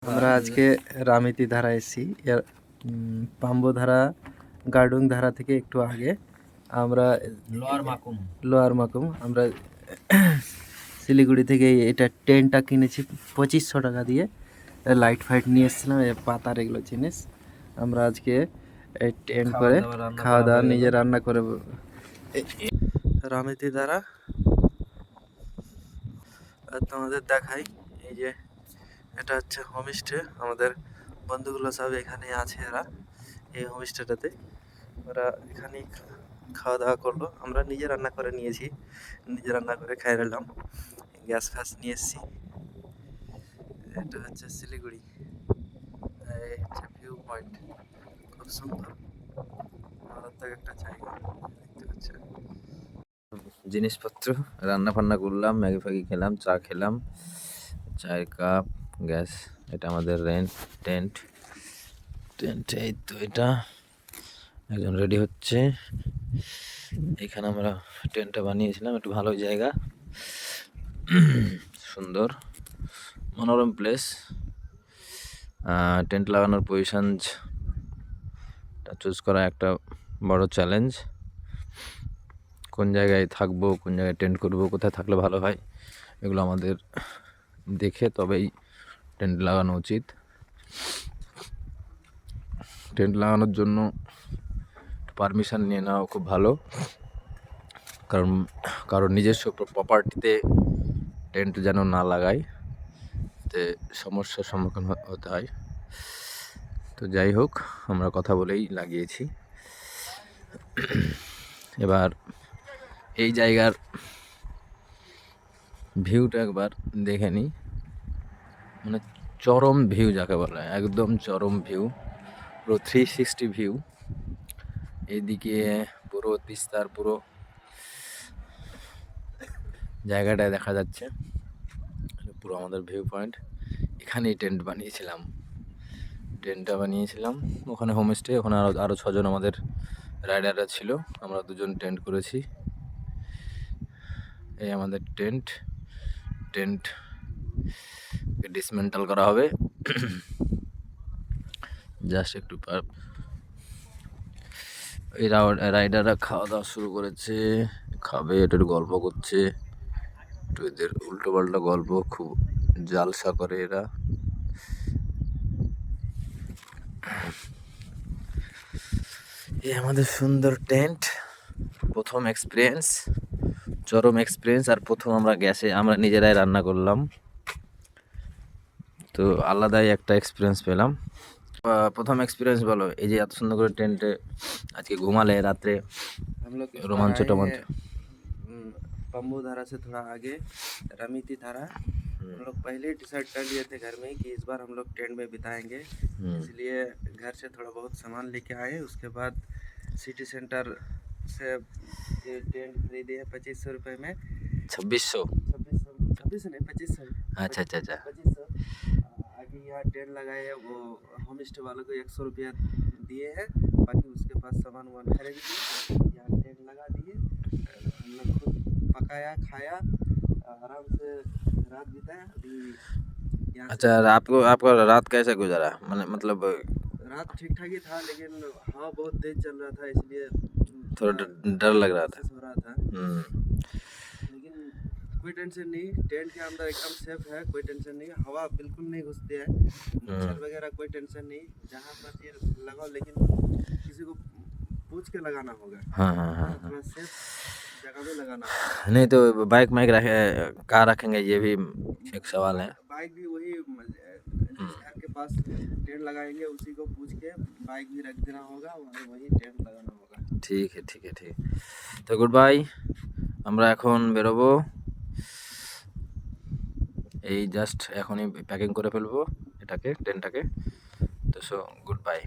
আমরা আজকে রামিতি ধারা এসেছি, পাম্বধারা গার্ডুং ধারা থেকে একটু আগে। আমরা লোয়ার মাকুম আমরা শিলিগুড়ি থেকে এটা টেন্টটা কিনেছি 2500 টাকা দিয়ে। লাইট ফাইট নিয়ে এসেছিলাম, পাতার এগুলো জিনিস। আমরা আজকে টেন্ট করে খাওয়া দাওয়া নিজে রান্না করে রামিতি ধারা তোমাদের দেখাই। এই যে এটা হচ্ছে হোমস্টে, আমাদের বন্ধুগুলো সব এখানে আছে। এরা এই হোমস্টেটাতে ওরা এখানেই খাওয়া দাওয়া করলো। আমরা নিজে রান্না করে নিয়েছি, নিজে রান্না করে খাই নিলাম। গ্যাস ফ্যাস নিয়ে এসেছি। এটা হচ্ছে শিলিগুড়ি, এই হচ্ছে ভিউ পয়েন্ট, খুব সুন্দর মারাত্মক একটা জায়গা দেখতে পাচ্ছেন। জিনিসপত্র রান্না ফান্না করলাম, ম্যাগি ফ্যাগি খেলাম, চা খেলাম, চায়ের কাপ, গ্যাস। এটা আমাদের টেন্ট। এই তো এটা একজন রেডি হচ্ছে। এখানে আমরা টেন্টটা বানিয়েছিলাম, একটু ভালো জায়গা, সুন্দর মনোরম প্লেস। টেন্ট লাগানোর পজিশনটা চুজ করা একটা বড় চ্যালেঞ্জ। কোন জায়গায় থাকবো, কোন জায়গায় টেন্ট করবো, কোথায় থাকলে ভালো হয়, এগুলো আমাদের দেখে তবেই টেন্ট লাগানো উচিত। টেন্ট লাগানোর জন্য পারমিশন নিয়ে নেওয়া খুব ভালো, কারণ নিজস্ব প্রপার্টিতে টেন্ট যেন না লাগায়, তে সমস্যার সম্মুখীন হতে হয়। তো যাই হোক, আমরা কথা বলেই লাগিয়েছি। এবার এই জায়গার ভিউটা একবার দেখে নিই। মানে চরম ভিউ যাকে বলে, একদম চরম ভিউ, পুরো 360 ভিউ। এইদিকে পুরো তিস্তার পুরো জায়গাটায় দেখা যাচ্ছে, পুরো আমাদের ভিউ পয়েন্ট। এখানেই টেন্টটা বানিয়েছিলাম। ওখানে হোমস্টে, ওখানে আরও 6জন আমাদের রাইডাররা ছিল, আমরা 2জন টেন্ট করেছি। এই আমাদের টেন্ট ডিসমেন্টাল করা হবে জাস্ট একটু। এই রাইডাররা খাওয়া দাওয়া শুরু করেছে, খাবে, একটু গল্প করছে, একটু এদের উল্টো পাল্টা গল্প, খুব জালসা করে এরা। এই আমাদের সুন্দর টেন্ট, প্রথম এক্সপিরিয়েন্স, চরম এক্সপিরিয়েন্স। আর প্রথম আমরা নিজেরাই রান্না করলাম, তো আলাদাই একটা এক্সপিরিয়েন্স পেলাম। প্রথম এক্সপিরিয়েন্স বলো, এই যে এত সুন্দর করে টেন্টে আজকে ঘুমালে রাত্রে, रोमांच पम्बू धारा से थोड़ा आगे रामिती धारा। हम लोग पहले डिसाइड कर लिए थे घर में कि इस बार हम लोग टेंट में बिताएंगे, इसलिए घर से थोड़ा बहुत सामान लेके आए। उसके बाद सिटी सेंटर से ये टेंट खरीदे हैं 2500 रुपये में। 2600 2600 नहीं, 2500। अच्छा 2500। आगे यहाँ टेंट लगाए हैं, वो होम स्टे वालों को 100 रुपया दिए हैं। बाकी उसके पास सामान वामान खरीद दिए, यहाँ टेंट लगा दिए। हम लोग खुद पकाया, खाया, आराम से रात बिताया। अभी अच्छा, आपका रात कैसे गुजारा? मतलब रात ठीक ठाक ही था, लेकिन हवा बहुत तेज चल रहा था, इसलिए थोड़ा डर लग रहा था। हो रहा था। लेकिन कोई टेंशन नहीं, टेंट के अंदर एकदम सेफ है, कोई टेंशन नहीं, हवा बिल्कुल नहीं घुसती है, मच्छर वगैरह कोई टेंशन नहीं। जहाँ पर ये लगाओ, लेकिन किसी को पूछ के लगाना होगा। हाँ, थोड़ा सेफ जगह में लगाना। नहीं तो बाइक माइक कहाँ रखेंगे, ये भी एक सवाल है। बाइक भी वही जिस घर के पास टेंट लगाएंगे उसी को पूछ के बाइक भी रख देना होगा, वही टेंट लगाना होगा। ঠিক তো গুড বাই, আমরা এখন বেরোবো। এই জাস্ট এখনই প্যাকিং করে ফেলবো টেন্টটাকে। তো সো গুড বাই।